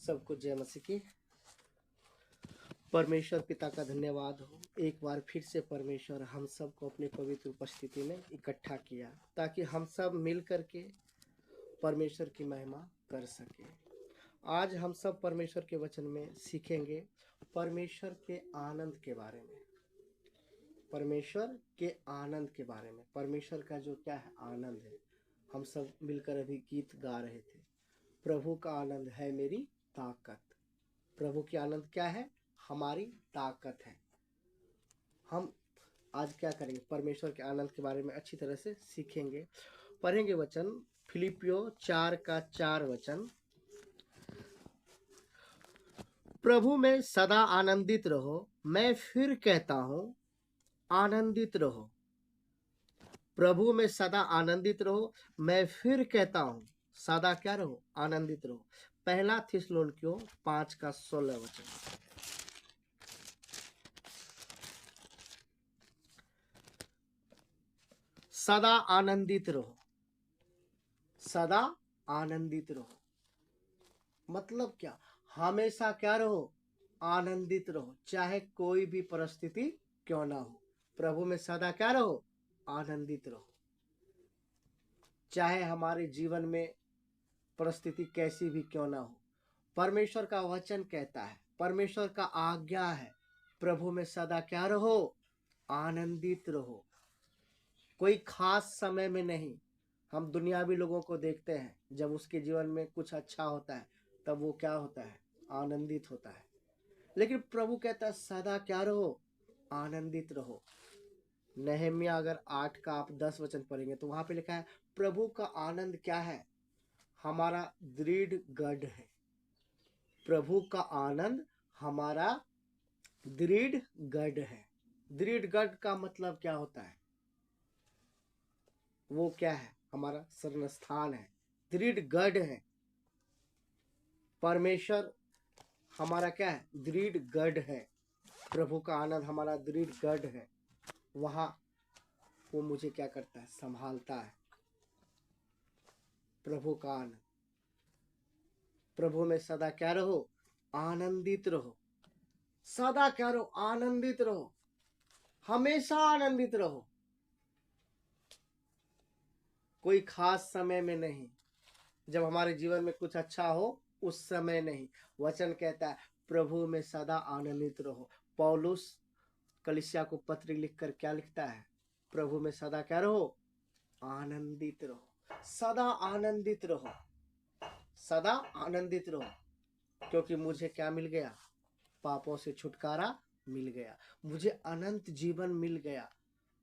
सबको जय मसीह की। परमेश्वर पिता का धन्यवाद हो, एक बार फिर से परमेश्वर हम सबको अपनी पवित्र उपस्थिति में इकट्ठा किया ताकि हम सब मिल करके परमेश्वर की महिमा कर सके। आज हम सब परमेश्वर के वचन में सीखेंगे परमेश्वर के आनंद के बारे में। परमेश्वर के आनंद के बारे में, परमेश्वर का जो क्या है आनंद है। हम सब मिलकर अभी गीत गा रहे थे, प्रभु का आनंद है मेरी ताकत। प्रभु की आनंद क्या है? हमारी ताकत है। हम आज क्या करेंगे? परमेश्वर के आनंद के बारे में अच्छी तरह से सीखेंगे। पढ़ेंगे वचन फिलिपियो 4 का 4 वचन। प्रभु में सदा आनंदित रहो, मैं फिर कहता हूं आनंदित रहो। प्रभु में सदा आनंदित रहो, मैं फिर कहता हूं सदा क्या रहो? आनंदित रहो। पहला थिस्सलुनीकियों 5 का 16 वचन। सदा आनंदित रहो, सदा आनंदित रहो मतलब क्या? हमेशा क्या रहो? आनंदित रहो, चाहे कोई भी परिस्थिति क्यों ना हो। प्रभु में सदा क्या रहो? आनंदित रहो। चाहे हमारे जीवन में परिस्थिति कैसी भी क्यों ना हो, परमेश्वर का वचन कहता है, परमेश्वर का आज्ञा है, प्रभु में सदा क्या रहो? आनंदित रहो। कोई खास समय में नहीं। हम दुनियावी लोगों को देखते हैं, जब उसके जीवन में कुछ अच्छा होता है तब वो क्या होता है? आनंदित होता है। लेकिन प्रभु कहता है सदा क्या रहो? आनंदित रहो। नहम्याह अगर 8 का आप 10 वचन पढ़ेंगे तो वहां पे लिखा है प्रभु का आनंद क्या है? हमारा दृढ़ गढ़ है। प्रभु का आनंद हमारा दृढ़ गढ़ है। दृढ़ गढ़ का मतलब क्या होता है? वो क्या है? हमारा शरण स्थान है, दृढ़ गढ़ है। परमेश्वर हमारा क्या है? दृढ़ गढ़ है। प्रभु का आनंद हमारा दृढ़ गढ़ है। वहां वो मुझे क्या करता है? संभालता है। प्रभु का आनंद। प्रभु में सदा क्या रहो? आनंदित रहो। सदा क्या रहो? आनंदित रहो, हमेशा आनंदित रहो। कोई खास समय में नहीं, जब हमारे जीवन में कुछ अच्छा हो उस समय नहीं। वचन कहता है प्रभु में सदा आनंदित रहो। पौलुस कलीसिया को पत्र लिखकर क्या लिखता है? प्रभु में सदा क्या रहो? आनंदित रहो। सदा आनंदित रहो, सदा आनंदित रहो, क्योंकि मुझे क्या मिल गया? पापों से छुटकारा मिल गया, मुझे अनंत जीवन मिल गया।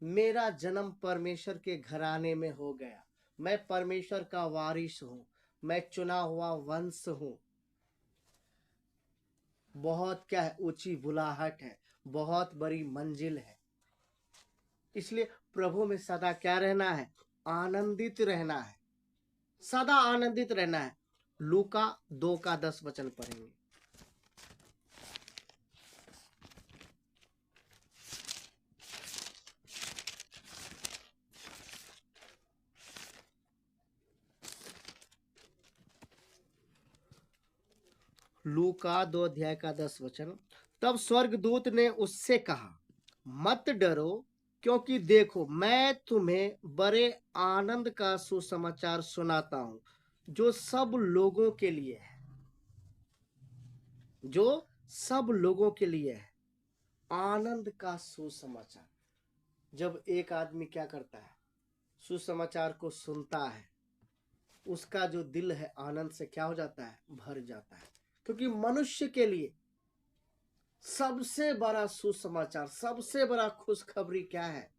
मेरा जन्म परमेश्वर के घराने में हो गया। मैं परमेश्वर का वारिस हूं, मैं चुना हुआ वंश हूं। बहुत क्या है? ऊंची बुलाहट है, बहुत बड़ी मंजिल है। इसलिए प्रभु में सदा क्या रहना है? आनंदित रहना है, सदा आनंदित रहना है। लूका 2 का 10 वचन पढ़ेंगे। लूका 2 अध्याय का 10 वचन। तब स्वर्गदूत ने उससे कहा, मत डरो, क्योंकि देखो मैं तुम्हें बड़े आनंद का सुसमाचार सुनाता हूं, जो सब लोगों के लिए है। जो सब लोगों के लिए है, आनंद का सुसमाचार। जब एक आदमी क्या करता है? सुसमाचार को सुनता है, उसका जो दिल है आनंद से क्या हो जाता है? भर जाता है। क्योंकि मनुष्य के लिए सबसे बड़ा सुसमाचार, सबसे बड़ा खुशखबरी क्या है?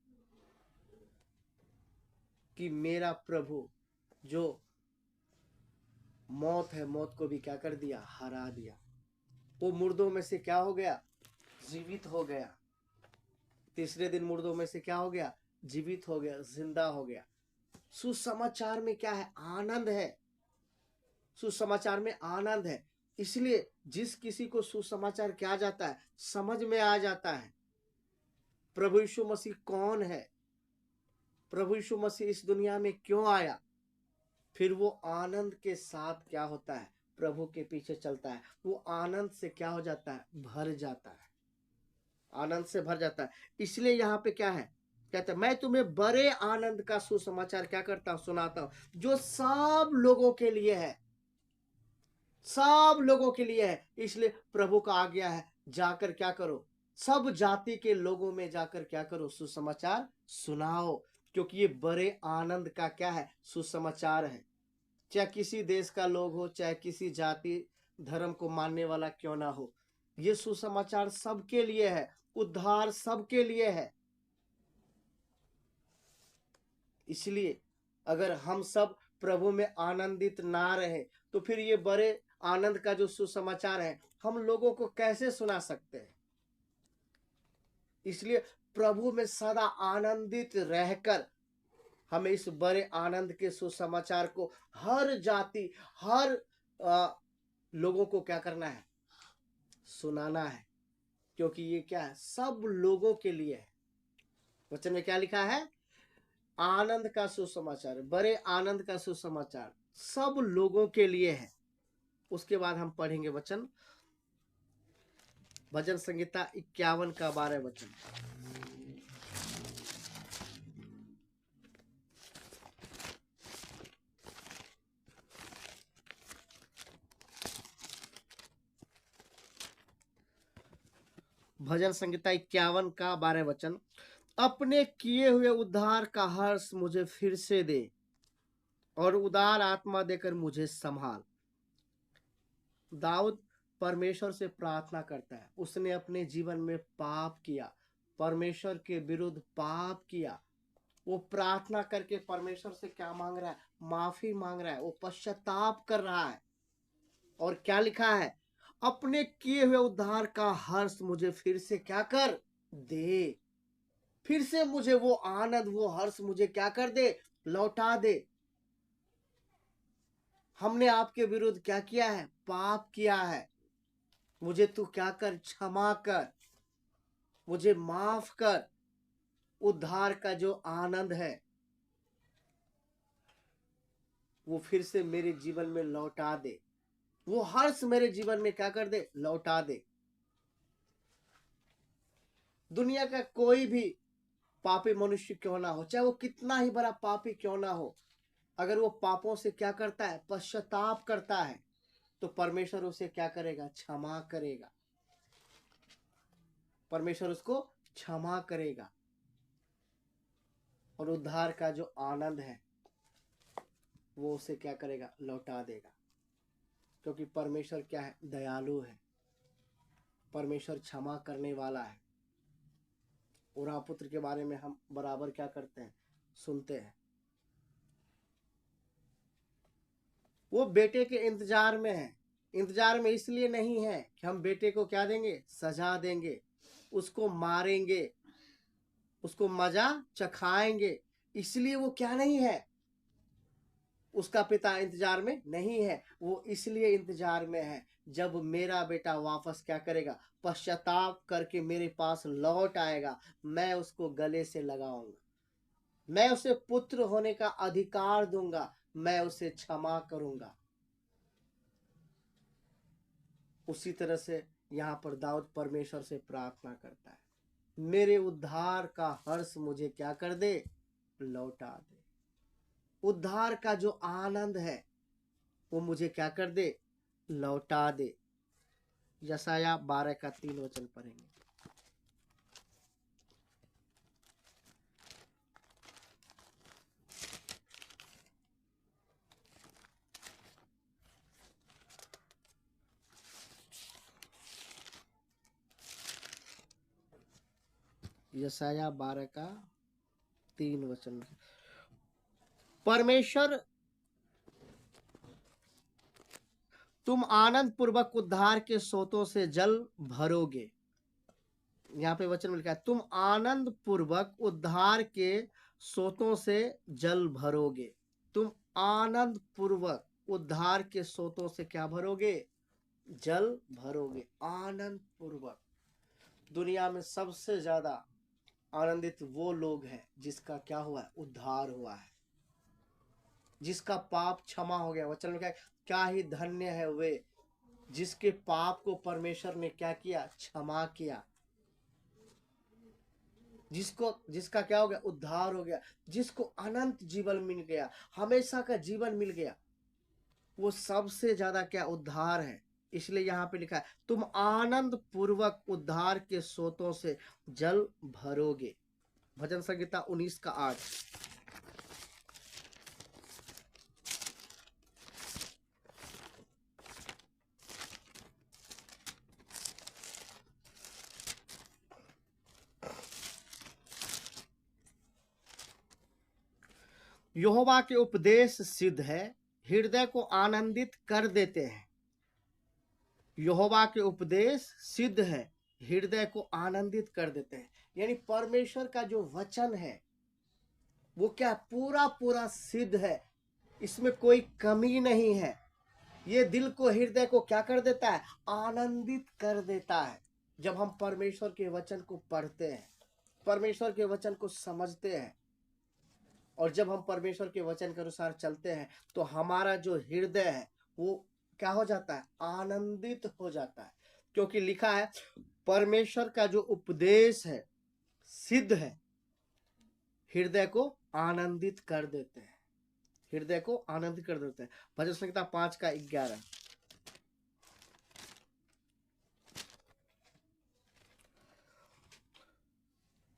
कि मेरा प्रभु जो मौत है, मौत को भी क्या कर दिया? हरा दिया। वो मुर्दों में से क्या हो गया? जीवित हो गया। तीसरे दिन मुर्दों में से क्या हो गया? जीवित हो गया, जिंदा हो गया। सुसमाचार में क्या है? आनंद है। सुसमाचार में आनंद है। इसलिए जिस किसी को सुसमाचार क्या जाता है, समझ में आ जाता है प्रभु यीशु मसीह कौन है, प्रभु यीशु मसीह इस दुनिया में क्यों आया, फिर वो आनंद के साथ क्या होता है? प्रभु के पीछे चलता है वो आनंद से क्या हो जाता है, भर जाता है, आनंद से भर जाता है। इसलिए यहाँ पे क्या है, कहते हैं मैं तुम्हें बड़े आनंद का सुसमाचार क्या करता हूं, सुनाता हूं, जो सब लोगों के लिए है, सब लोगों के लिए है। इसलिए प्रभु का आज्ञा है, जाकर क्या करो, सब जाति के लोगों में जाकर क्या करो, सुसमाचार सुनाओ, क्योंकि ये बड़े आनंद का क्या है, सुसमाचार है। चाहे किसी देश का लोग हो, चाहे किसी जाति धर्म को मानने वाला क्यों ना हो, ये सुसमाचार सबके लिए है, उद्धार सबके लिए है। इसलिए अगर हम सब प्रभु में आनंदित ना रहे तो फिर ये बड़े आनंद का जो सुसमाचार है हम लोगों को कैसे सुना सकते हैं। इसलिए प्रभु में सदा आनंदित रहकर हमें इस बड़े आनंद के सुसमाचार को हर जाति, हर लोगों को क्या करना है, सुनाना है, क्योंकि ये क्या है, सब लोगों के लिए है। वचन में क्या लिखा है, आनंद का सुसमाचार, बड़े आनंद का सुसमाचार सब लोगों के लिए है। उसके बाद हम पढ़ेंगे वचन, भजन संहिता 51 का 12 वचन। भजन संहिता 51 का 12 वचन। अपने किए हुए उद्धार का हर्ष मुझे फिर से दे और उदार आत्मा देकर मुझे संभाल। दाऊद परमेश्वर से प्रार्थना करता है, उसने अपने जीवन में पाप किया, परमेश्वर के विरुद्ध पाप किया। वो प्रार्थना करके परमेश्वर से क्या मांग रहा है, माफी मांग रहा है, वो पश्चाताप कर रहा है। और क्या लिखा है, अपने किए हुए उद्धार का हर्ष मुझे फिर से क्या कर दे, फिर से मुझे वो आनंद, वो हर्ष मुझे क्या कर दे, लौटा दे। हमने आपके विरुद्ध क्या किया है, पाप किया है, मुझे तू क्या कर, क्षमा कर, मुझे माफ कर। उद्धार का जो आनंद है वो फिर से मेरे जीवन में लौटा दे, वो हर्ष मेरे जीवन में क्या कर दे, लौटा दे। दुनिया का कोई भी पापी मनुष्य क्यों ना हो, चाहे वो कितना ही बड़ा पापी क्यों ना हो, अगर वो पापों से क्या करता है, पश्चाताप करता है, तो परमेश्वर उसे क्या करेगा, क्षमा करेगा, परमेश्वर उसको क्षमा करेगा। और उद्धार का जो आनंद है वो उसे क्या करेगा, लौटा देगा, क्योंकि परमेश्वर क्या है, दयालु है, परमेश्वर क्षमा करने वाला है। उरा पुत्र के बारे में हम बराबर क्या करते हैं, सुनते हैं। वो बेटे के इंतजार में है, इंतजार में इसलिए नहीं है कि हम बेटे को क्या देंगे, सजा देंगे, उसको मारेंगे, उसको मजा चखाएंगे, इसलिए वो क्या नहीं है, उसका पिता इंतजार में नहीं है। वो इसलिए इंतजार में है, जब मेरा बेटा वापस क्या करेगा, पश्चाताप करके मेरे पास लौट आएगा, मैं उसको गले से लगाऊंगा, मैं उसे पुत्र होने का अधिकार दूंगा, मैं उसे क्षमा करूंगा। उसी तरह से यहाँ पर दाऊद परमेश्वर से प्रार्थना करता है, मेरे उद्धार का हर्ष मुझे क्या कर दे, लौटा दे। उद्धार का जो आनंद है वो मुझे क्या कर दे, लौटा दे। यशाया 12 का 3 वचन पढ़ेंगे। यशाया 12 का 3 वचन। परमेश्वर तुम आनंद पूर्वक उद्धार के सोतों से जल भरोगे। यहाँ पे वचन में लिखा है, तुम आनंद पूर्वक उद्धार के सोतों से जल भरोगे। तुम आनंद पूर्वक उद्धार के सोतों से क्या भरोगे, जल भरोगे, आनंद पूर्वक। दुनिया में सबसे ज्यादा आनंदित वो लोग हैं जिसका क्या हुआ है, उद्धार हुआ है, जिसका पाप क्षमा हो गया। वचन में क्या है, क्या ही धन्य है वे जिसके पाप को परमेश्वर ने क्या किया, क्षमा किया, जिसका क्या हो गया, उद्धार हो गया, जिसको अनंत जीवन मिल गया, हमेशा का जीवन मिल गया। वो सबसे ज्यादा क्या, उद्धार है। इसलिए यहाँ पे लिखा है तुम आनंद पूर्वक उद्धार के स्रोतों से जल भरोगे। भजन संहिता 19 का 8। यहोवा के उपदेश सिद्ध है, हृदय को आनंदित कर देते हैं। यहोवा के उपदेश सिद्ध है, हृदय को आनंदित कर देते हैं। यानी परमेश्वर का जो वचन है वो क्या, पूरा पूरा सिद्ध है, इसमें कोई कमी नहीं है। ये दिल को, हृदय को क्या कर देता है, आनंदित कर देता है। जब हम परमेश्वर के वचन को पढ़ते हैं, परमेश्वर के वचन को समझते हैं, और जब हम परमेश्वर के वचन के अनुसार चलते हैं, तो हमारा जो हृदय है वो क्या हो जाता है, आनंदित हो जाता है। क्योंकि लिखा है परमेश्वर का जो उपदेश है सिद्ध है, हृदय को आनंदित कर देते हैं, हृदय को आनंदित कर देते हैं। भजन संहिता 5 का 11।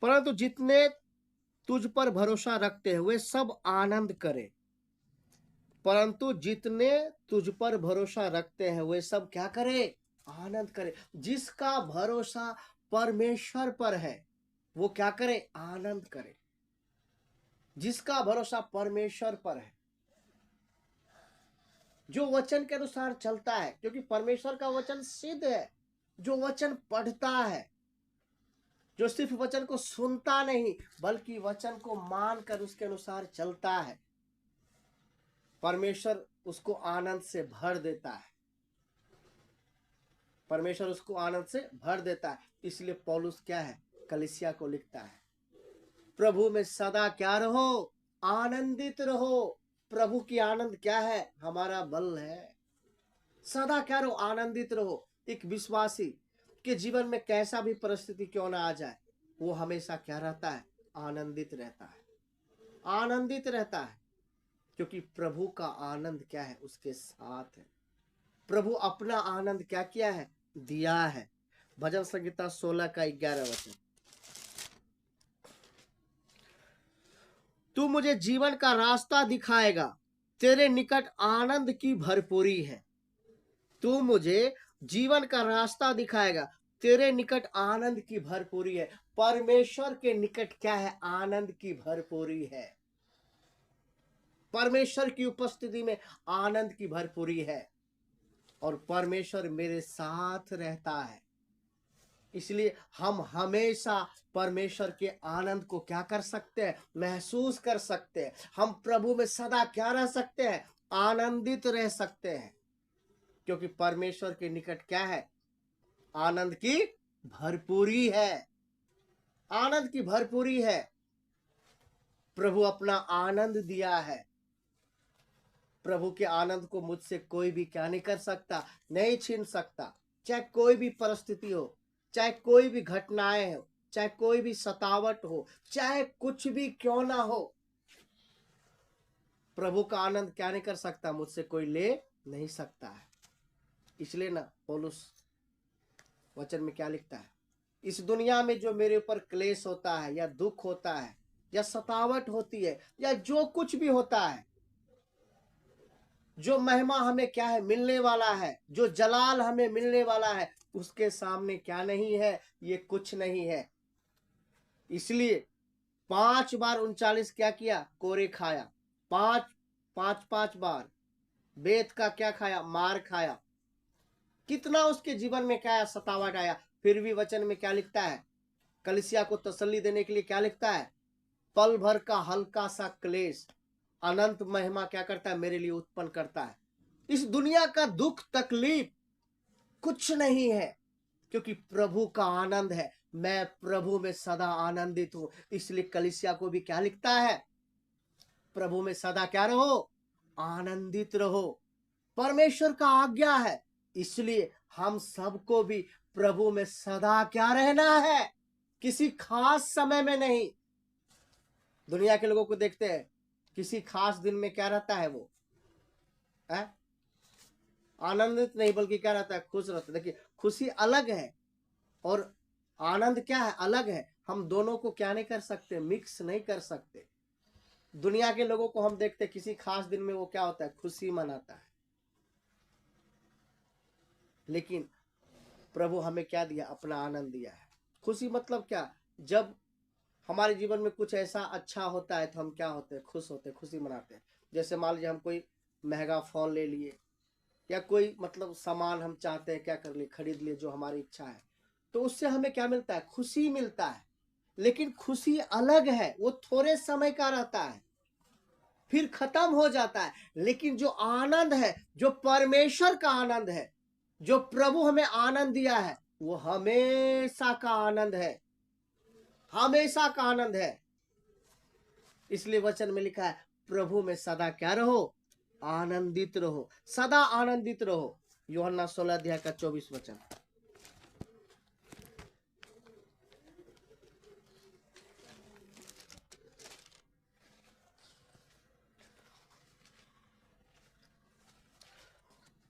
परंतु जितने तुझ पर भरोसा रखते हैं वे सब आनंद करें। परंतु जितने तुझ पर भरोसा रखते हैं वे सब क्या करें, आनंद करें। जिसका भरोसा परमेश्वर पर है वो क्या करे, आनंद करे। जिसका भरोसा परमेश्वर पर है, जो वचन के अनुसार चलता है, क्योंकि परमेश्वर का वचन सिद्ध है। जो वचन पढ़ता है, जो सिर्फ वचन को सुनता नहीं बल्कि वचन को मानकर उसके अनुसार चलता है, परमेश्वर उसको आनंद से भर देता है। परमेश्वर उसको आनंद से भर देता है। इसलिए पौलुस क्या है, कलीसिया को लिखता है, प्रभु में सदा क्या रहो, आनंदित रहो। प्रभु की आनंद क्या है, हमारा बल है। सदा क्या रहो, आनंदित रहो। एक विश्वासी के जीवन में कैसा भी परिस्थिति क्यों ना आ जाए, वो हमेशा क्या रहता है, आनंदित रहता है, आनंदित रहता है। क्योंकि प्रभु का आनंद क्या है, उसके साथ है। प्रभु अपना आनंद क्या किया है, दिया है। भजन संहिता 16 का 11 वचन। तू मुझे जीवन का रास्ता दिखाएगा, तेरे निकट आनंद की भरपूरी है। तू मुझे जीवन का रास्ता दिखाएगा, तेरे निकट आनंद की भरपूरी है। परमेश्वर के निकट क्या है, आनंद की भरपूरी है। परमेश्वर की उपस्थिति में आनंद की भरपूरी है, और परमेश्वर मेरे साथ रहता है। इसलिए हम हमेशा परमेश्वर के आनंद को क्या कर सकते हैं, महसूस कर सकते हैं। हम प्रभु में सदा क्या रह सकते हैं, आनंदित रह सकते हैं। क्योंकि परमेश्वर के निकट क्या है, आनंद की भरपूरी है, आनंद की भरपूरी है। प्रभु अपना आनंद दिया है। प्रभु के आनंद को मुझसे कोई भी क्या नहीं कर सकता, नहीं छीन सकता। चाहे कोई भी परिस्थिति हो, चाहे कोई भी घटनाएं हो, चाहे कोई भी सतावट हो, चाहे कुछ भी क्यों ना हो, प्रभु का आनंद क्या नहीं कर सकता, मुझसे कोई ले नहीं सकता है। इसलिए ना पौलुस वचन में क्या लिखता है, इस दुनिया में जो मेरे ऊपर क्लेश होता है, या दुख होता है, या सतावट होती है, या जो कुछ भी होता है, जो महिमा हमें क्या है मिलने वाला है, जो जलाल हमें मिलने वाला है, उसके सामने क्या नहीं है, ये कुछ नहीं है। इसलिए 5 बार 39 क्या किया, कोरे खाया। 5 बार बेत का क्या खाया, मार खाया। कितना उसके जीवन में क्या है, सतावट आया। फिर भी वचन में क्या लिखता है, कलीसिया को तसल्ली देने के लिए क्या लिखता है, पल भर का हल्का सा क्लेश अनंत महिमा क्या करता है, मेरे लिए उत्पन्न करता है। इस दुनिया का दुख तकलीफ कुछ नहीं है, क्योंकि प्रभु का आनंद है। मैं प्रभु में सदा आनंदित हूं। इसलिए कलीसिया को भी क्या लिखता है, प्रभु में सदा क्या रहो, आनंदित रहो। परमेश्वर का आज्ञा है। इसलिए हम सबको भी प्रभु में सदा क्या रहना है, किसी खास समय में नहीं। दुनिया के लोगों को देखते हैं, किसी खास दिन में क्या रहता है, वो है आनंदित नहीं, बल्कि क्या रहता है, खुश रहता है। देखिए, खुशी अलग है और आनंद क्या है, अलग है। हम दोनों को क्या नहीं कर सकते, मिक्स नहीं कर सकते। दुनिया के लोगों को हम देखते हैं, किसी खास दिन में वो क्या होता है, खुशी मनाता है। लेकिन प्रभु हमें क्या दिया, अपना आनंद दिया है। खुशी मतलब क्या, जब हमारे जीवन में कुछ ऐसा अच्छा होता है तो हम क्या होते हैं, खुश होते हैं, खुशी मनाते हैं। जैसे मान लीजिए हम कोई महंगा फोन ले लिए, या कोई मतलब सामान हम चाहते हैं क्या कर लिए, खरीद लिए, जो हमारी इच्छा है, तो उससे हमें क्या मिलता है, खुशी मिलता है। लेकिन खुशी अलग है, वो थोड़े समय का रहता है, फिर खत्म हो जाता है। लेकिन जो आनंद है, जो परमेश्वर का आनंद है, जो प्रभु हमें आनंद दिया है, वो हमेशा का आनंद है, हमेशा का आनंद है। इसलिए वचन में लिखा है, प्रभु में सदा क्या रहो, आनंदित रहो, सदा आनंदित रहो। यूहन्ना 16 अध्याय का 24 वचन।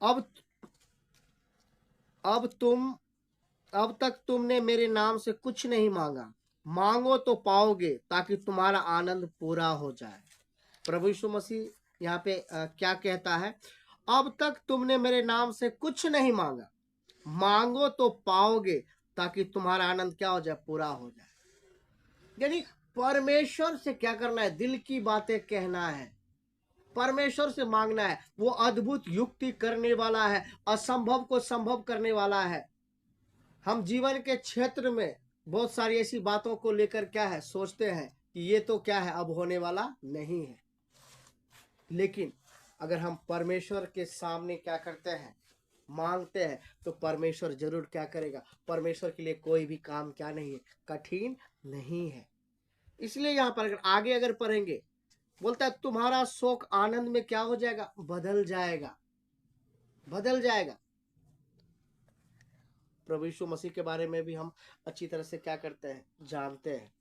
अब अब तक तुमने मेरे नाम से कुछ नहीं मांगा, मांगो तो पाओगे, ताकि तुम्हारा आनंद पूरा हो जाए। प्रभु यीशु मसीह यहाँ पे क्या कहता है, अब तक तुमने मेरे नाम से कुछ नहीं मांगा, मांगो तो पाओगे, ताकि तुम्हारा आनंद क्या हो जाए, पूरा हो जाए। यानी परमेश्वर से क्या करना है, दिल की बातें कहना है, परमेश्वर से मांगना है। वो अद्भुत युक्ति करने वाला है, असंभव को संभव करने वाला है। हम जीवन के क्षेत्र में बहुत सारी ऐसी बातों को लेकर क्या है, सोचते हैं कि ये तो क्या है, अब होने वाला नहीं है। लेकिन अगर हम परमेश्वर के सामने क्या करते हैं, मांगते हैं, तो परमेश्वर जरूर क्या करेगा। परमेश्वर के लिए कोई भी काम क्या नहीं है, कठिन नहीं है। इसलिए यहाँ पर आगे अगर पढ़ेंगे, बोलता है तुम्हारा शोक आनंद में क्या हो जाएगा, बदल जाएगा, बदल जाएगा। प्रभु यीशु मसीह के बारे में भी हम अच्छी तरह से क्या करते हैं, जानते हैं।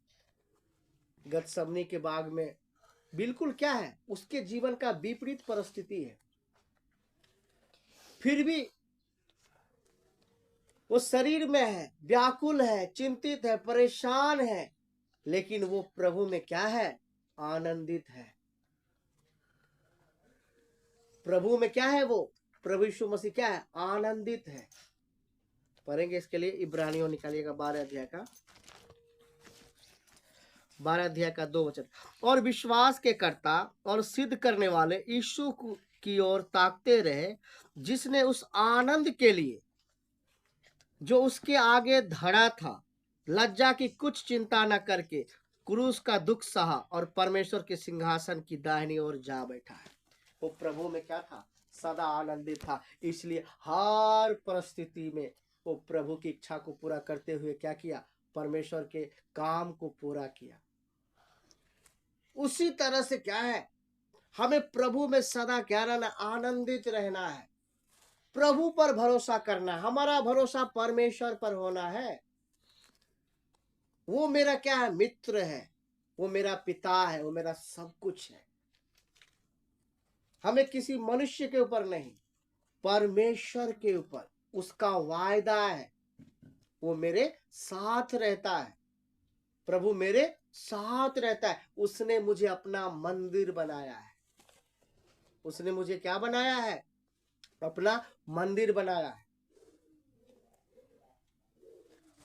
गतसमनी के बाग में बिल्कुल क्या है, उसके जीवन का विपरीत परिस्थिति है, फिर भी वो शरीर में है, व्याकुल है, चिंतित है, परेशान है, लेकिन वो प्रभु में क्या है, आनंदित है। प्रभु में क्या है, वो प्रभु यीशु मसीह क्या है, आनंदित है। पढ़ेंगे इसके लिए, इब्रानियों निकालिएगा 12 अध्याय का 2 वचन। और विश्वास के कर्ता और सिद्ध करने वाले यीशु की ओर ताकते रहे, जिसने उस आनंद के लिए जो उसके आगे धड़ा था, लज्जा की कुछ चिंता न करके क्रूस का दुख सहा और परमेश्वर के सिंहासन की दाहिनी ओर जा बैठा है। वो प्रभु में क्या था, सदा आनंदित था। इसलिए हर परिस्थिति में वो प्रभु की इच्छा को पूरा करते हुए क्या किया, परमेश्वर के काम को पूरा किया। उसी तरह से क्या है, हमें प्रभु में सदा क्या रहना, आनंदित रहना है, प्रभु पर भरोसा करना है। हमारा भरोसा परमेश्वर पर होना है। वो मेरा क्या है, मित्र है, वो मेरा पिता है, वो मेरा सब कुछ है। हमें किसी मनुष्य के ऊपर नहीं, परमेश्वर के ऊपर उसका वायदा है, वो मेरे साथ रहता है। प्रभु मेरे साथ रहता है। उसने मुझे अपना मंदिर बनाया है, उसने मुझे क्या बनाया है, अपना मंदिर बनाया है।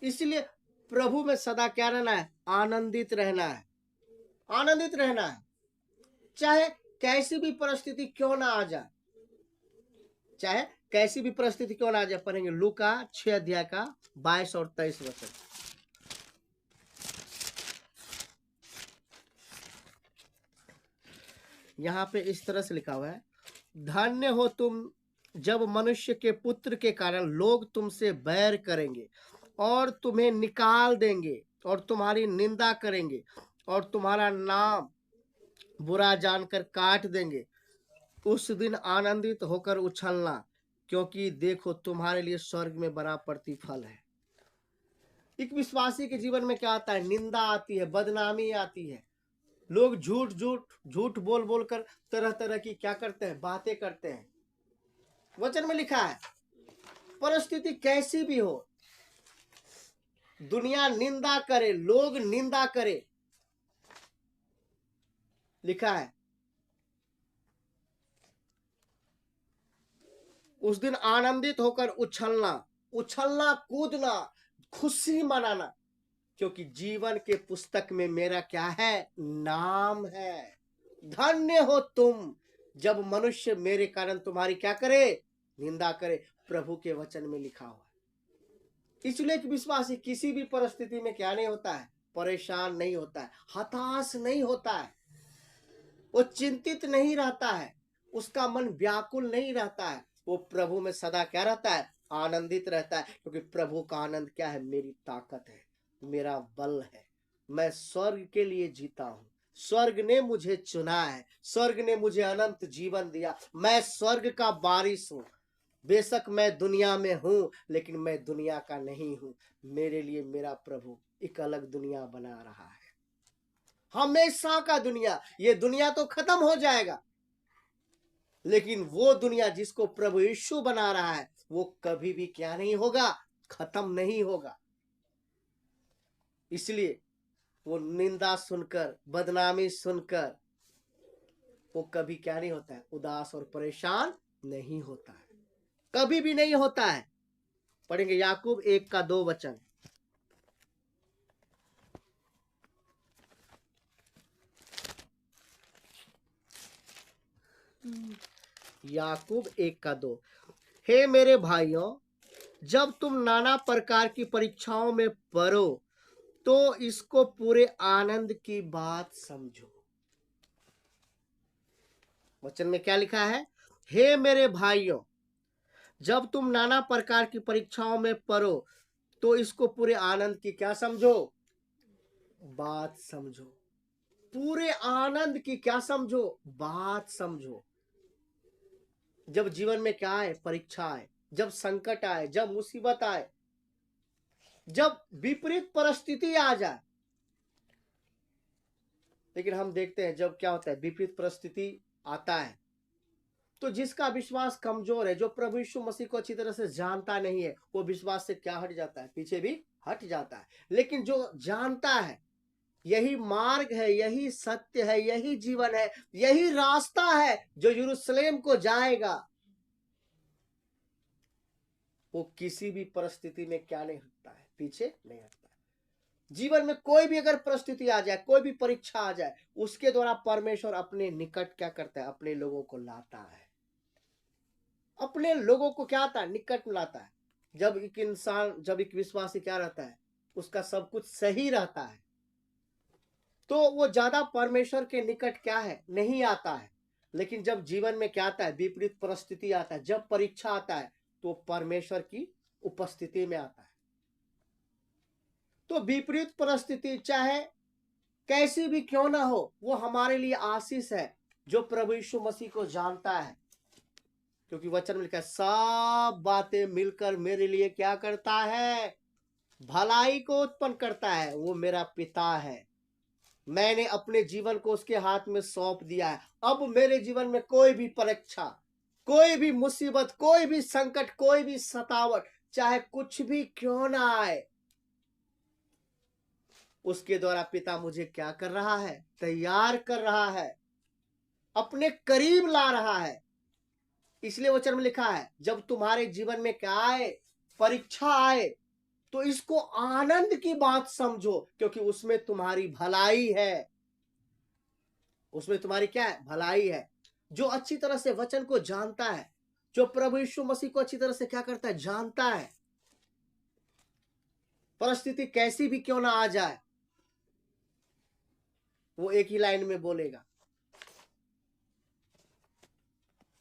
इसलिए प्रभु में सदा क्या रहना है, आनंदित रहना है, आनंदित रहना है, चाहे कैसी भी परिस्थिति क्यों ना आ जाए, चाहे कैसी भी परिस्थिति क्यों ना आ जाए। पढ़ेंगे लूका 6 अध्याय का 22 और 23 वचन। यहाँ पे इस तरह से लिखा हुआ है, धन्य हो तुम जब मनुष्य के पुत्र के कारण लोग तुमसे बैर करेंगे और तुम्हें निकाल देंगे और तुम्हारी निंदा करेंगे और तुम्हारा नाम बुरा जानकर काट देंगे उस दिन आनंदित होकर उछलना, क्योंकि देखो तुम्हारे लिए स्वर्ग में बड़ा प्रतिफल है। एक विश्वासी के जीवन में क्या आता है? निंदा आती है, बदनामी आती है। लोग झूठ झूठ झूठ बोल बोल कर तरह तरह की क्या करते हैं? बातें करते हैं। वचन में लिखा है, परिस्थिति कैसी भी हो, दुनिया निंदा करे, लोग निंदा करे, लिखा है उस दिन आनंदित होकर उछलना, उछलना कूदना, खुशी मनाना, क्योंकि जीवन के पुस्तक में मेरा क्या है? नाम है। धन्य हो तुम जब मनुष्य मेरे कारण तुम्हारी क्या करे? निंदा करे। प्रभु के वचन में लिखा हुआ है। इसलिए कि विश्वासी किसी भी परिस्थिति में क्या नहीं होता है? परेशान नहीं होता है, हताश नहीं होता है, वो चिंतित नहीं रहता है, उसका मन व्याकुल नहीं रहता है। वो प्रभु में सदा क्या रहता है? आनंदित रहता है, क्योंकि प्रभु का आनंद क्या है? मेरी ताकत है, मेरा बल है। मैं स्वर्ग के लिए जीता हूं, स्वर्ग ने मुझे चुना है, स्वर्ग ने मुझे अनंत जीवन दिया। मैं स्वर्ग का वारिस हूं। बेशक मैं दुनिया में हूं, लेकिन मैं दुनिया का नहीं हूं। मेरे लिए मेरा प्रभु एक अलग दुनिया बना रहा है, हमेशा का दुनिया। ये दुनिया तो खत्म हो जाएगा, लेकिन वो दुनिया जिसको प्रभु यीशु बना रहा है, वो कभी भी क्या नहीं होगा? खत्म नहीं होगा। इसलिए वो निंदा सुनकर, बदनामी सुनकर वो कभी क्या नहीं होता है? उदास और परेशान नहीं होता है, कभी भी नहीं होता है। पढ़ेंगे याकूब 1:2 वचन। याकूब 1:2। हे मेरे भाइयों, जब तुम नाना प्रकार की परीक्षाओं में पड़ो तो इसको पूरे आनंद की बात समझो। वचन में क्या लिखा है? हे मेरे भाइयों, जब तुम नाना प्रकार की परीक्षाओं में पड़ो तो इसको पूरे आनंद की क्या समझो? बात समझो। पूरे आनंद की क्या समझो? बात समझो। जब जीवन में क्या आए? परीक्षा आए, जब संकट आए, जब मुसीबत आए, जब विपरीत परिस्थिति आ जाए। लेकिन हम देखते हैं जब क्या होता है? विपरीत परिस्थिति आता है तो जिसका विश्वास कमजोर है, जो प्रभु यीशु मसीह को अच्छी तरह से जानता नहीं है, वो विश्वास से क्या हट जाता है? पीछे भी हट जाता है। लेकिन जो जानता है यही मार्ग है, यही सत्य है, यही जीवन है, यही रास्ता है जो यरूशलेम को जाएगा, वो किसी भी परिस्थिति में क्या नहीं हटता है? पीछे नहीं हटता है। जीवन में कोई भी अगर परिस्थिति आ जाए, कोई भी परीक्षा आ जाए, उसके द्वारा परमेश्वर अपने निकट क्या करता है? अपने लोगों को लाता है। अपने लोगों को क्या आता है? निकट लाता है। जब एक इंसान, जब एक विश्वासी क्या रहता है? उसका सब कुछ सही रहता है, तो वो ज्यादा परमेश्वर के निकट क्या है? नहीं आता है। लेकिन जब जीवन में क्या आता है? विपरीत परिस्थिति आता है, जब परीक्षा आता है, तो परमेश्वर की उपस्थिति में आता है। तो विपरीत परिस्थिति चाहे कैसी भी क्यों ना हो, वो हमारे लिए आशीष है जो प्रभु यीशु मसीह को जानता है। क्योंकि वचन में लिखा है, सब बातें मिलकर मेरे लिए क्या करता है? भलाई को उत्पन्न करता है। वो मेरा पिता है, मैंने अपने जीवन को उसके हाथ में सौंप दिया है। अब मेरे जीवन में कोई भी परीक्षा, कोई भी मुसीबत, कोई भी संकट, कोई भी सतावट, चाहे कुछ भी क्यों ना आए, उसके द्वारा पिता मुझे क्या कर रहा है? तैयार कर रहा है, अपने करीब ला रहा है। इसलिए वचन में लिखा है, जब तुम्हारे जीवन में क्या आए? परीक्षा आए, तो इसको आनंद की बात समझो, क्योंकि उसमें तुम्हारी भलाई है। उसमें तुम्हारी क्या है? भलाई है। जो अच्छी तरह से वचन को जानता है, जो प्रभु यीशु मसीह को अच्छी तरह से क्या करता है? जानता है, परिस्थिति कैसी भी क्यों ना आ जाए, वो एक ही लाइन में बोलेगा,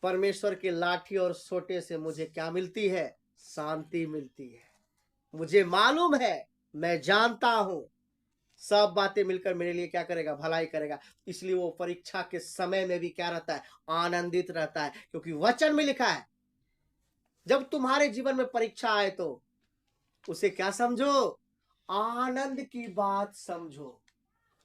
परमेश्वर के लाठी और सोटे से मुझे क्या मिलती है? शांति मिलती है। मुझे मालूम है, मैं जानता हूं, सब बातें मिलकर मेरे लिए क्या करेगा, भलाई करेगा। इसलिए वो परीक्षा के समय में भी क्या रहता है, आनंदित रहता है, क्योंकि वचन में लिखा है जब तुम्हारे जीवन में परीक्षा आए तो उसे क्या समझो, आनंद की बात समझो,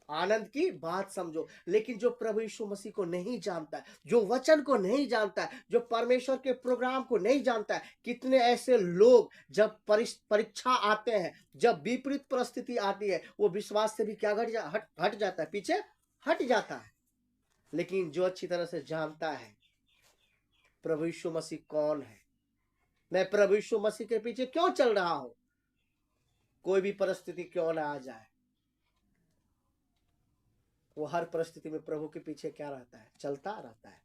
आनंद की बात समझो। लेकिन जो प्रभु यीशु मसीह को नहीं जानता है, जो वचन को नहीं जानता है, जो परमेश्वर के प्रोग्राम को नहीं जानता है, कितने ऐसे लोग जब परीक्षा आते हैं, जब विपरीत परिस्थिति आती है, वो विश्वास से भी क्या हट जाता है, पीछे हट जाता है। लेकिन जो अच्छी तरह से जानता है प्रभु यीशु मसीह कौन है, मैं प्रभु यीशु मसीह के पीछे क्यों चल रहा हूं, कोई भी परिस्थिति क्यों ना आ जाए, वो हर परिस्थिति में प्रभु के पीछे क्या रहता है, चलता रहता है।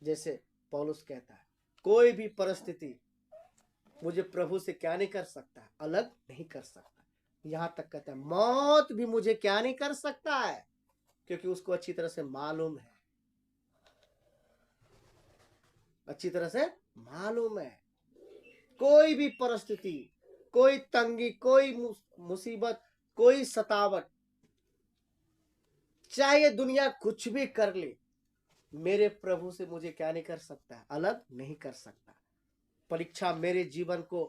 जैसे पौलुस कहता है, कोई भी परिस्थिति मुझे प्रभु से क्या नहीं कर सकता, अलग नहीं कर सकता। यहां तक कहता है मौत भी मुझे क्या नहीं कर सकता है, क्योंकि उसको अच्छी तरह से मालूम है, अच्छी तरह से मालूम है। कोई भी परिस्थिति, कोई तंगी, कोई मुसीबत, कोई सतावट, चाहे ये दुनिया कुछ भी कर ले, मेरे प्रभु से मुझे क्या नहीं कर सकता, अलग नहीं कर सकता। परीक्षा मेरे जीवन को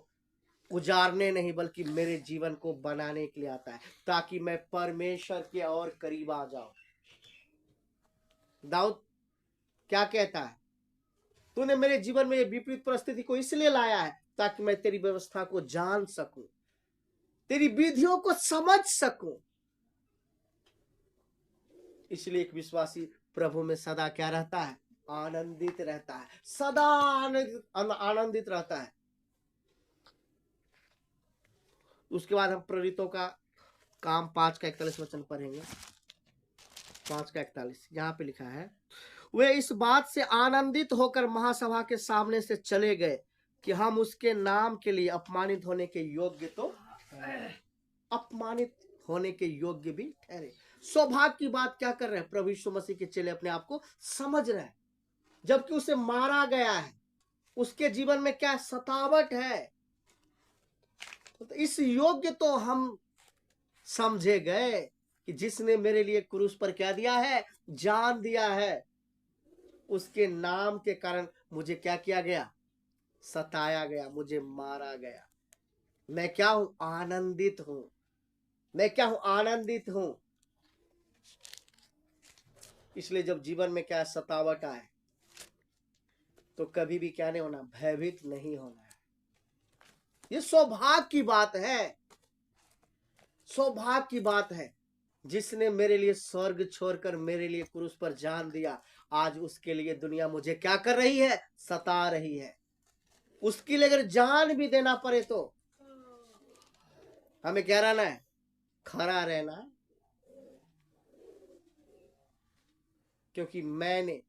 उजाड़ने नहीं बल्कि मेरे जीवन को बनाने के लिए आता है, ताकि मैं परमेश्वर के और करीब आ जाऊं। दाऊद क्या कहता है, तूने मेरे जीवन में ये विपरीत परिस्थिति को इसलिए लाया है ताकि मैं तेरी व्यवस्था को जान सकूं, तेरी विधियों को समझ सकूं। इसलिए एक विश्वासी प्रभु में सदा क्या रहता है, आनंदित रहता है, सदा आनंदित रहता है। उसके बाद हम प्रेरितों का काम 5:41 वचन पढ़ेंगे। 5:41 यहाँ पे लिखा है, वे इस बात से आनंदित होकर महासभा के सामने से चले गए कि हम उसके नाम के लिए अपमानित होने के योग्य तो अपमानित होने के योग्य भी ठहरे। सौभाग्य की बात क्या कर रहे हैं, प्रभु यीशु मसीह के चेले अपने आप को समझ रहे हैं, जबकि उसे मारा गया है, उसके जीवन में क्या सतावट है, तो इस योग्य तो हम समझे गए कि जिसने मेरे लिए क्रूस पर क्या दिया है, जान दिया है, उसके नाम के कारण मुझे क्या किया गया, सताया गया, मुझे मारा गया। मैं क्या हूं, आनंदित हूं। मैं क्या हूं, आनंदित हूं। इसलिए जब जीवन में क्या सतावट आए तो कभी भी क्या नहीं होना, भयभीत नहीं होना है। ये सौभाग्य की बात है, सौभाग्य की बात है। जिसने मेरे लिए स्वर्ग छोड़कर मेरे लिए क्रूस पर जान दिया, आज उसके लिए दुनिया मुझे क्या कर रही है, सता रही है। उसके लिए अगर जान भी देना पड़े तो हमें क्या रहना है, खड़ा रहना है। क्योंकि मैंने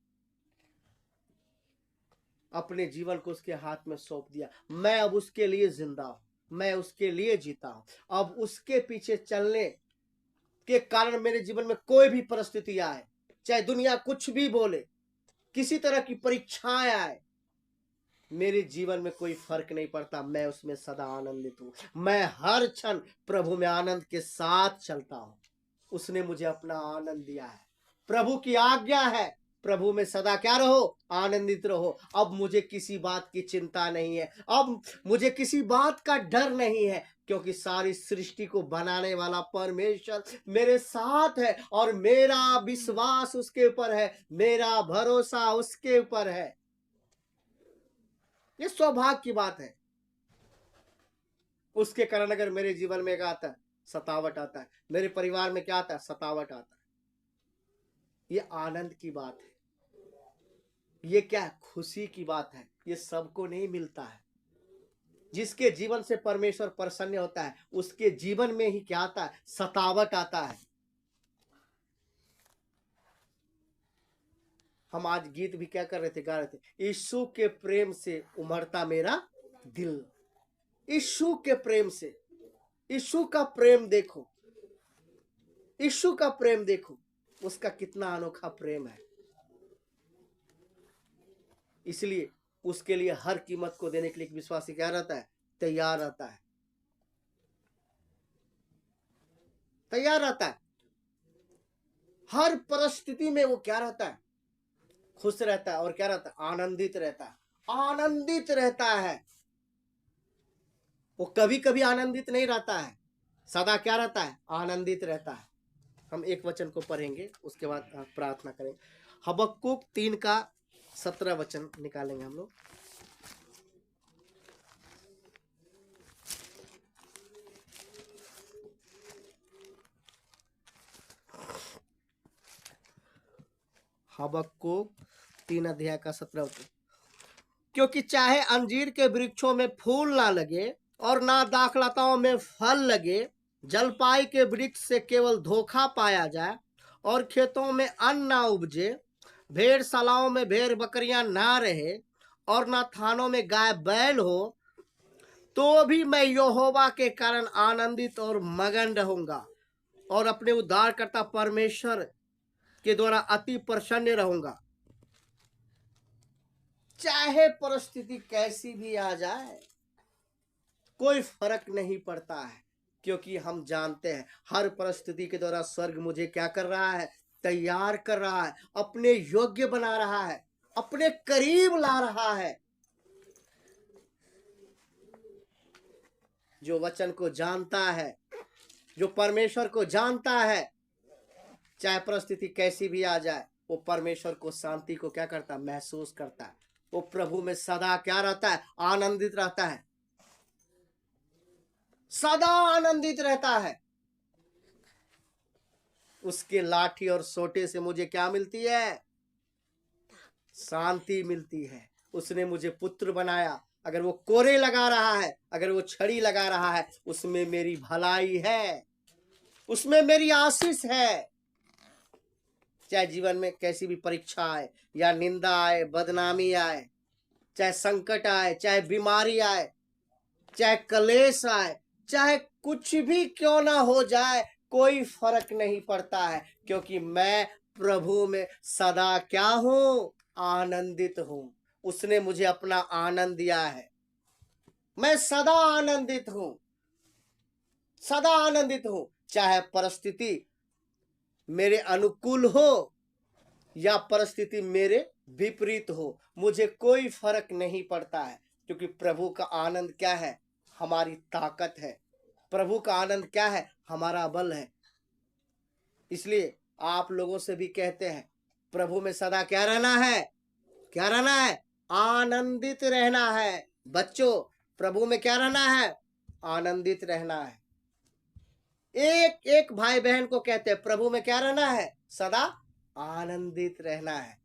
अपने जीवन को उसके हाथ में सौंप दिया, मैं अब उसके लिए जिंदा हूं, मैं उसके लिए जीता हूं। अब उसके पीछे चलने के कारण मेरे जीवन में कोई भी परिस्थिति आए, चाहे दुनिया कुछ भी बोले, किसी तरह की परीक्षाएं आए, मेरे जीवन में कोई फर्क नहीं पड़ता, मैं उसमें सदा आनंदित हूं। मैं हर क्षण प्रभु में आनंद के साथ चलता हूं। उसने मुझे अपना आनंद दिया है, प्रभु की आज्ञा है, प्रभु में सदा क्या रहो, आनंदित रहो। अब मुझे किसी बात की चिंता नहीं है, अब मुझे किसी बात का डर नहीं है, क्योंकि सारी सृष्टि को बनाने वाला परमेश्वर मेरे साथ है और मेरा विश्वास उसके ऊपर है, मेरा भरोसा उसके ऊपर है। ये सौभाग्य की बात है। उसके कारण अगर मेरे जीवन में क्या आता है, सतावट आता है, मेरे परिवार में क्या आता है, सतावट आता है, ये आनंद की बात है। ये क्या है, खुशी की बात है। ये सबको नहीं मिलता है। जिसके जीवन से परमेश्वर प्रसन्न होता है उसके जीवन में ही क्या आता है, सतावट आता है। हम आज गीत भी क्या कर रहे थे, गा रहे थे, यीशु के प्रेम से उमड़ता मेरा दिल। यीशु के प्रेम से, यीशु का प्रेम देखो, यीशु का प्रेम देखो, उसका कितना अनोखा प्रेम है। इसलिए उसके लिए हर कीमत को देने के लिए विश्वासी क्या रहता है, तैयार रहता है, तैयार रहता है। हर परिस्थिति में वो क्या रहता है? खुश रहता है। और क्या रहता है? आनंदित रहता है। आनंदित रहता है। वो कभी कभी आनंदित नहीं रहता है, सदा क्या रहता है? आनंदित रहता है। हम एक वचन को पढ़ेंगे, उसके बाद प्रार्थना करेंगे। हबक्कुक 3 का 17 वचन निकालेंगे हम लोग। हबक्कुक 3 अध्याय का 17 वचन। क्योंकि चाहे अंजीर के वृक्षों में फूल ना लगे और ना दाखलताओं में फल लगे, जलपाई के वृक्ष से केवल धोखा पाया जाए और खेतों में अन्न ना उपजे, भेड़शालाओं में भेड़ बकरियां ना रहे और ना थानों में गाय बैल हो, तो भी मैं यहोवा के कारण आनंदित और मगन रहूंगा और अपने उद्धारकर्ता परमेश्वर के द्वारा अति प्रसन्न रहूंगा। चाहे परिस्थिति कैसी भी आ जाए, कोई फर्क नहीं पड़ता है, क्योंकि हम जानते हैं हर परिस्थिति के द्वारा स्वर्ग मुझे क्या कर रहा है? तैयार कर रहा है, अपने योग्य बना रहा है, अपने करीब ला रहा है। जो वचन को जानता है, जो परमेश्वर को जानता है, चाहे परिस्थिति कैसी भी आ जाए, वो परमेश्वर को, शांति को क्या करता है? महसूस करता है। वो प्रभु में सदा क्या रहता है? आनंदित रहता है, सदा आनंदित रहता है। उसके लाठी और सोटे से मुझे क्या मिलती है? शांति मिलती है। उसने मुझे पुत्र बनाया। अगर वो कोरे लगा रहा है, अगर वो छड़ी लगा रहा है, उसमें मेरी भलाई है, उसमें मेरी आशीष है। चाहे जीवन में कैसी भी परीक्षा आए, या निंदा आए, बदनामी आए, चाहे संकट आए, चाहे बीमारी आए, चाहे कलेश आए, चाहे कुछ भी क्यों ना हो जाए, कोई फर्क नहीं पड़ता है, क्योंकि मैं प्रभु में सदा क्या हूं? आनंदित हूं। उसने मुझे अपना आनंद दिया है। मैं सदा आनंदित हूं, सदा आनंदित हूं। चाहे परिस्थिति मेरे अनुकूल हो या परिस्थिति मेरे विपरीत हो, मुझे कोई फर्क नहीं पड़ता है, क्योंकि प्रभु का आनंद क्या है? हमारी ताकत है। प्रभु का आनंद क्या है? हमारा बल है। इसलिए आप लोगों से भी कहते हैं, प्रभु में सदा क्या रहना है? क्या रहना है? आनंदित रहना है। बच्चों, प्रभु में क्या रहना है? आनंदित रहना है। एक एक भाई बहन को कहते हैं, प्रभु में क्या रहना है? सदा आनंदित रहना है।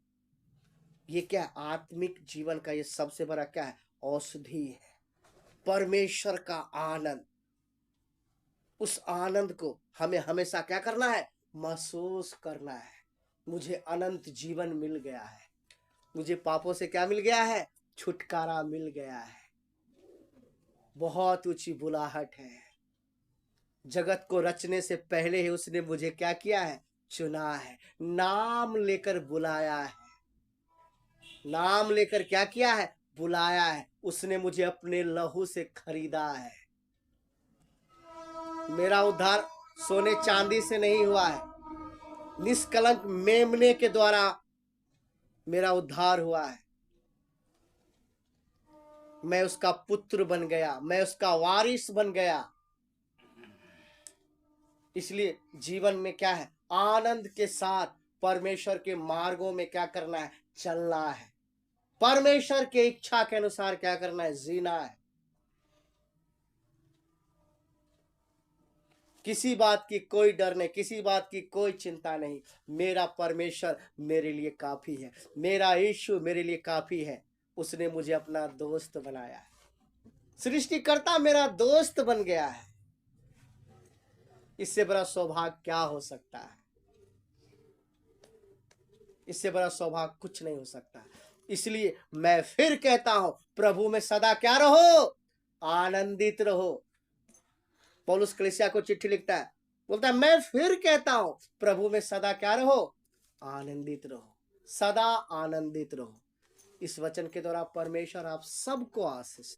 ये क्या? आत्मिक जीवन का ये सबसे बड़ा क्या है? औषधि है। परमेश्वर का आनंद। उस आनंद को हमें हमेशा क्या करना है? महसूस करना है। मुझे अनंत जीवन मिल गया है। मुझे पापों से क्या मिल गया है? छुटकारा मिल गया है। बहुत ऊंची बुलाहट है। जगत को रचने से पहले ही उसने मुझे क्या किया है? चुना है, नाम लेकर बुलाया है। नाम लेकर क्या किया है? बुलाया है। उसने मुझे अपने लहू से खरीदा है। मेरा उद्धार सोने चांदी से नहीं हुआ है, निष्कलंक मेमने के द्वारा मेरा उद्धार हुआ है। मैं उसका पुत्र बन गया, मैं उसका वारिस बन गया। इसलिए जीवन में क्या है? आनंद के साथ परमेश्वर के मार्गों में क्या करना है? चलना है। परमेश्वर के इच्छा के अनुसार क्या करना है? जीना है। किसी बात की कोई डर नहीं, किसी बात की कोई चिंता नहीं। मेरा परमेश्वर मेरे लिए काफी है, मेरा यीशु मेरे लिए काफी है। उसने मुझे अपना दोस्त बनाया है। सृष्टिकर्ता मेरा दोस्त बन गया है। इससे बड़ा सौभाग्य क्या हो सकता है? इससे बड़ा सौभाग्य कुछ नहीं हो सकता। इसलिए मैं फिर कहता हूं, प्रभु में सदा क्या रहो? आनंदित रहो। पौलुस कलीसिया को चिट्ठी लिखता है, बोलता है, मैं फिर कहता हूं, प्रभु में सदा क्या रहो? आनंदित रहो, सदा आनंदित रहो। इस वचन के द्वारा परमेश्वर आप सबको आशीष